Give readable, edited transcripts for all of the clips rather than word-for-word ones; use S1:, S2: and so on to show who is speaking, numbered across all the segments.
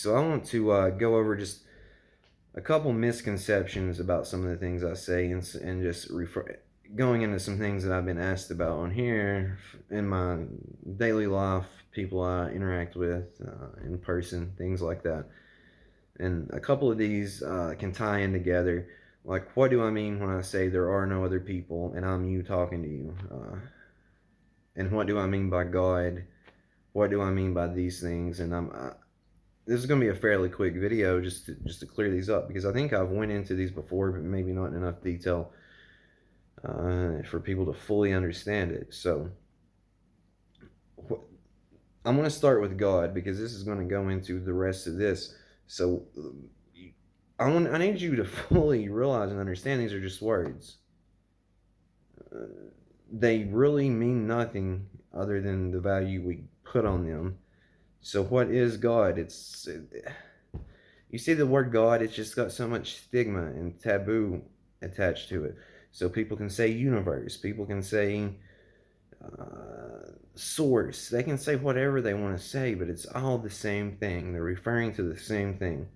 S1: So I want to go over just a couple misconceptions about some of the things I say, and just going into some things that I've been asked about on here in my daily life, people I interact with in person, things like that. And a couple of these can tie in together. Like, what do I mean when I say there are no other people and I'm you talking to you? And what do I mean by God? What do I mean by these things? And this is going to be a fairly quick video just to clear these up, because I think I've went into these before, but maybe not in enough detail for people to fully understand it. So I'm going to start with God, because this is going to go into the rest of this. So I need you to fully realize and understand these are just words. They really mean nothing other than the value we put on them. So what is God? You see the word God, it's just got so much stigma and taboo attached to it. So people can say universe, people can say source, they can say whatever they want to say, but it's all the same thing. They're referring to the same thing.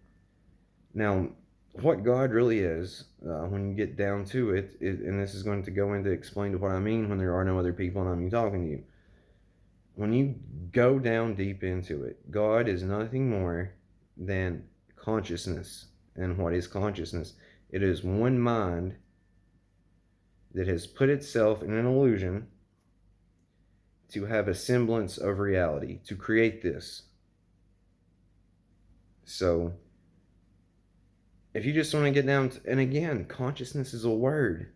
S1: Now, what God really is, when you get down to it, and this is going to go into explain to what I mean when there are no other people and I'm talking to you. When you go down deep into it, God is nothing more than consciousness. And what is consciousness? It is one mind that has put itself in an illusion to have a semblance of reality, to create this. So, if you just want to get down to, and again, consciousness is a word.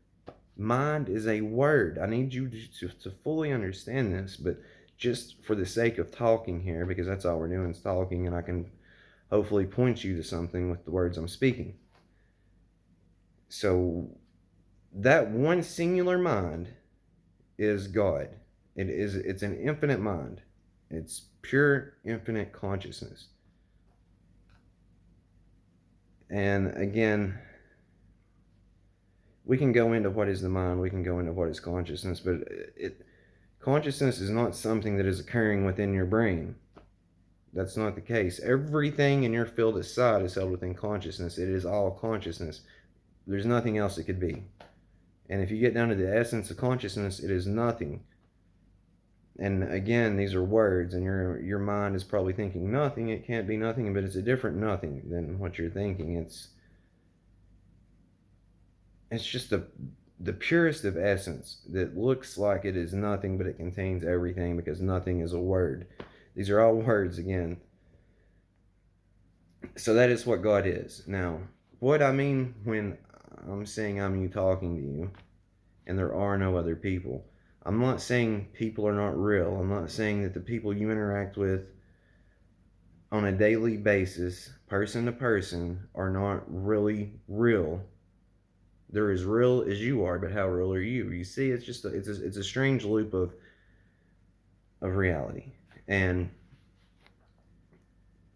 S1: Mind is a word. I need you to fully understand this, but just for the sake of talking here, because that's all we're doing is talking, and I can hopefully point you to something with the words I'm speaking. So that one singular mind is God. It's an infinite mind. It's pure infinite consciousness. And again, we can go into what is the mind, we can go into what is consciousness, but consciousness is not something that is occurring within your brain. That's not the case. Everything in your field of sight is held within consciousness. It is all consciousness. There's nothing else it could be. And if you get down to the essence of consciousness, it is nothing. And again, these are words, and your mind is probably thinking nothing. It can't be nothing, but it's a different nothing than what you're thinking. It's just the purest of essence that looks like it is nothing, but it contains everything, because nothing is a word. These are all words again. So that is what God is. Now, what I mean when I'm saying I'm you talking to you and there are no other people, I'm not saying people are not real. I'm not saying that the people you interact with on a daily basis, person to person, are not really real. They're as real as you are, but how real are you? You see, it's just it's a strange loop of reality. And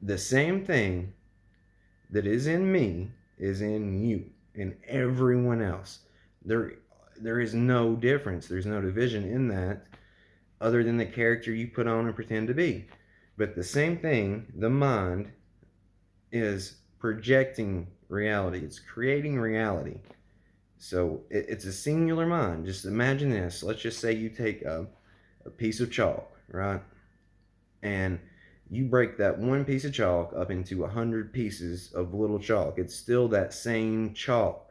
S1: the same thing that is in me is in you and everyone else. There is no difference. There's no division in that, other than the character you put on and pretend to be. But the same thing, the mind is projecting reality. It's creating reality. So it's a singular mind. Just imagine this. Let's just say you take a piece of chalk, right? And you break that one piece of chalk up into 100 pieces of little chalk. It's still that same chalk.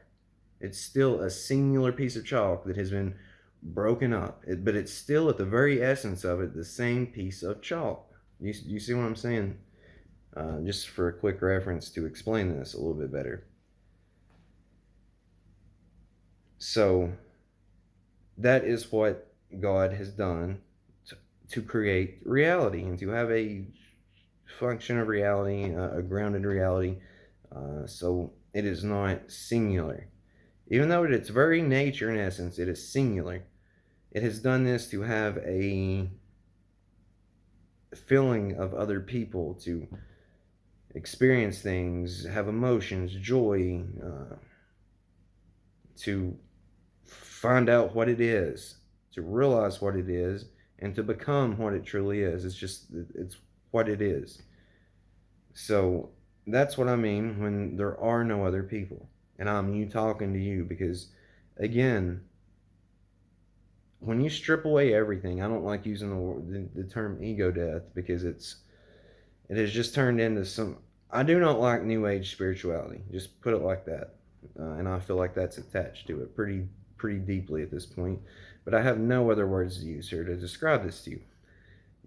S1: It's still a singular piece of chalk that has been broken up. But it's still, at the very essence of it, the same piece of chalk. You see what I'm saying? Just for a quick reference to explain this a little bit better. So that is what God has done to create reality and to have a function of reality, a grounded reality. So it is not singular. Even though its very nature and essence, it is singular. It has done this to have a feeling of other people, to experience things, have emotions, joy, to find out what it is, to realize what it is, and to become what it truly is. It's what it is. So that's what I mean when there are no other people and I'm you talking to you, because again, when you strip away everything, I don't like using the term ego death because it has just turned into some. I do not like New Age spirituality. Just put it like that, and I feel like that's attached to it pretty deeply at this point. But I have no other words to use here to describe this to you.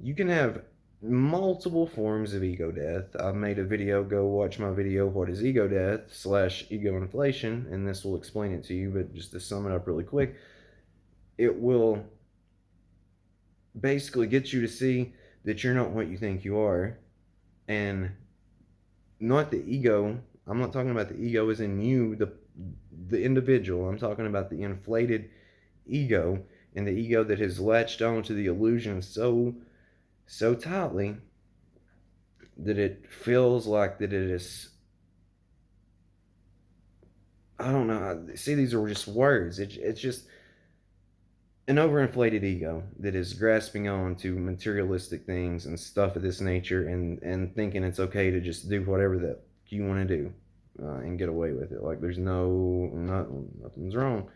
S1: You can have multiple forms of ego death. I've made a video. Go watch my video. What is ego death / ego inflation, and this will explain it to you. But just to sum it up really quick, it will basically get you to see that you're not what you think you are, and not the ego. I'm not talking about the ego as in you, the individual. I'm talking about the inflated ego, and the ego that has latched onto the illusion so tightly that it feels like that it is. I don't know. See, these are just words. It's just an overinflated ego that is grasping on to materialistic things and stuff of this nature, and thinking it's okay to just do whatever that you want to do, and get away with it. Like there's nothing's wrong.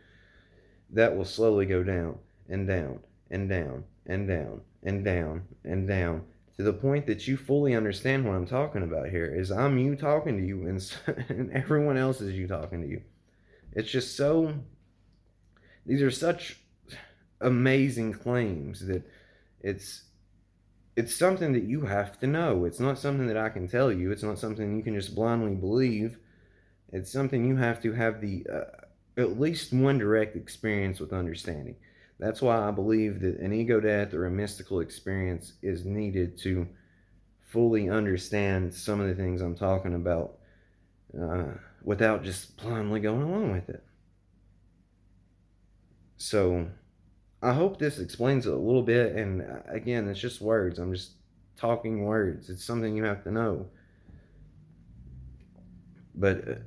S1: That will slowly go down and down and down and down and down and down to the point that you fully understand what I'm talking about here. Is I'm you talking to you, and everyone else is you talking to you. It's just so. These are such amazing claims that it's it's something that you have to know. It's not something that I can tell you. It's not something you can just blindly believe. It's something you have to have the at least one direct experience with understanding. That's why I believe that an ego death or a mystical experience is needed to fully understand some of the things I'm talking about, without just blindly going along with it. So I hope this explains it a little bit. And again, it's just words. I'm just talking words. It's something you have to know. But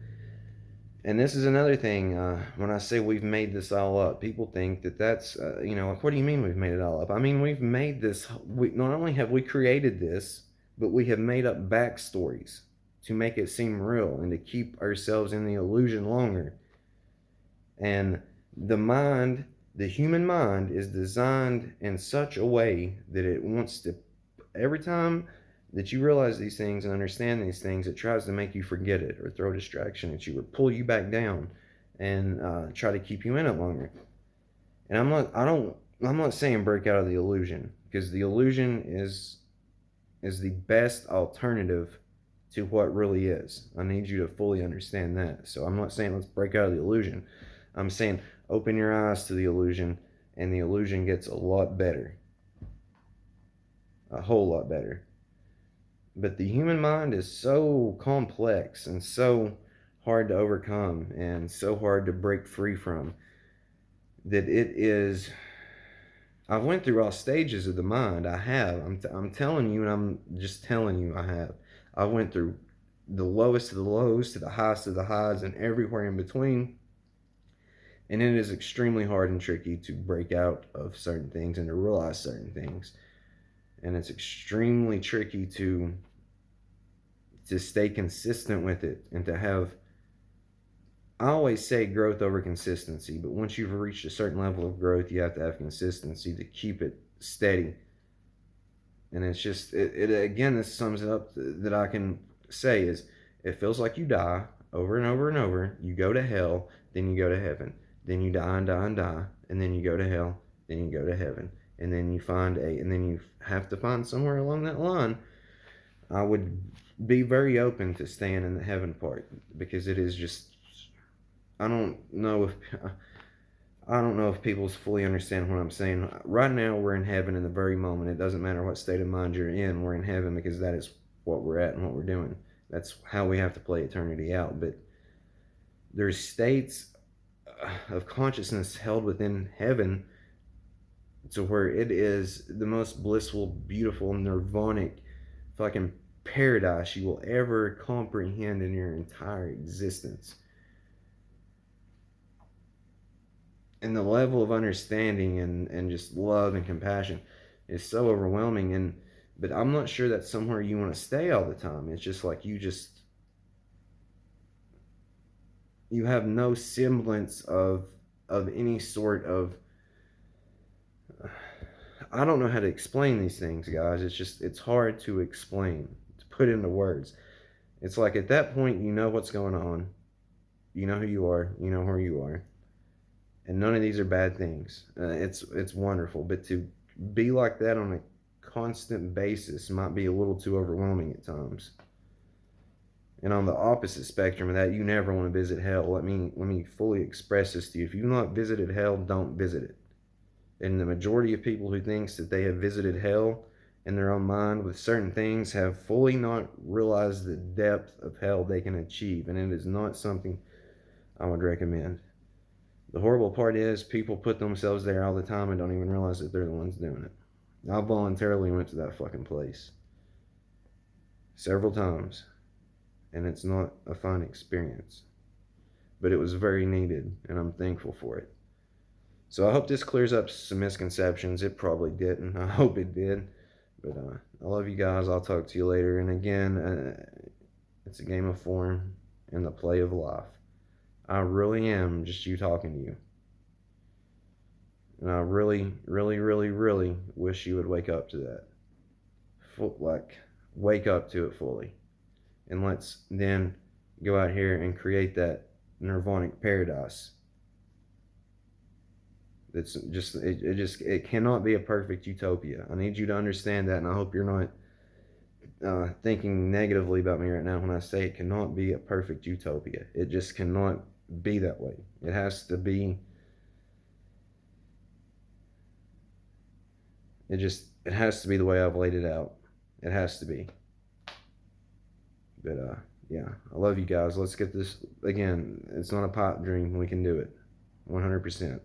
S1: and this is another thing. When I say we've made this all up, people think that that's like, what do you mean we've made it all up? I mean, we've made this. We not only have we created this, but we have made up backstories to make it seem real and to keep ourselves in the illusion longer. And the mind, the human mind, is designed in such a way that it wants to, every time that you realize these things and understand these things, it tries to make you forget it or throw a distraction at you or pull you back down and try to keep you in it longer. And I'm not saying break out of the illusion, because the illusion is the best alternative to what really is. I need you to fully understand that. So I'm not saying let's break out of the illusion. I'm saying open your eyes to the illusion, and the illusion gets a lot better. A whole lot better. But the human mind is so complex and so hard to overcome and so hard to break free from that it is. I went through all stages of the mind. I have. I'm telling you, and I'm just telling you, I have. I went through the lowest of the lows to the highest of the highs and everywhere in between. And it is extremely hard and tricky to break out of certain things and to realize certain things. And it's extremely tricky to stay consistent with it and to have, I always say growth over consistency, but once you've reached a certain level of growth, you have to have consistency to keep it steady. And it's just, it again, this sums it up that I can say is it feels like you die over and over and over. You go to hell, then you go to heaven. Then you die and die and die, and then you go to hell, then you go to heaven. And then and then you have to find somewhere along that line. I would be very open to staying in the heaven part, because it is just, I don't know if I don't know if people fully understand what I'm saying. Right now, we're in heaven in the very moment. It doesn't matter what state of mind you're in. We're in heaven because that is what we're at and what we're doing. That's how we have to play eternity out. But there's states of consciousness held within heaven to where it is the most blissful, beautiful, nirvanic fucking paradise you will ever comprehend in your entire existence. And the level of understanding and just love and compassion is so overwhelming. And But I'm not sure that's somewhere you want to stay all the time. It's just like you have no semblance of any sort of, I don't know how to explain these things, guys. It's hard to explain, to put into words. It's like at that point you know what's going on. You know who you are, you know where you are. And none of these are bad things. It's wonderful, but to be like that on a constant basis might be a little too overwhelming at times. And on the opposite spectrum of that, you never want to visit hell. Let me fully express this to you. If you've not visited hell, don't visit it. And the majority of people who thinks that they have visited hell in their own mind with certain things have fully not realized the depth of hell they can achieve, and it is not something I would recommend. The horrible part is people put themselves there all the time and don't even realize that they're the ones doing it. I voluntarily went to that fucking place several times, and it's not a fun experience. But it was very needed, and I'm thankful for it. So I hope this clears up some misconceptions. It probably didn't. I hope it did. But I love you guys. I'll talk to you later. And again, it's a game of form and the play of life. I really am just you talking to you. And I really, really, really, really wish you would wake up to that. Wake up to it fully. And let's then go out here and create that nirvanic paradise. It's just it cannot be a perfect utopia. I need you to understand that, and I hope you're not thinking negatively about me right now when I say it cannot be a perfect utopia. It just cannot be that way. It has to be. It has to be the way I've laid it out. It has to be. But yeah, I love you guys. Let's get this again. It's not a pipe dream. We can do it, 100%.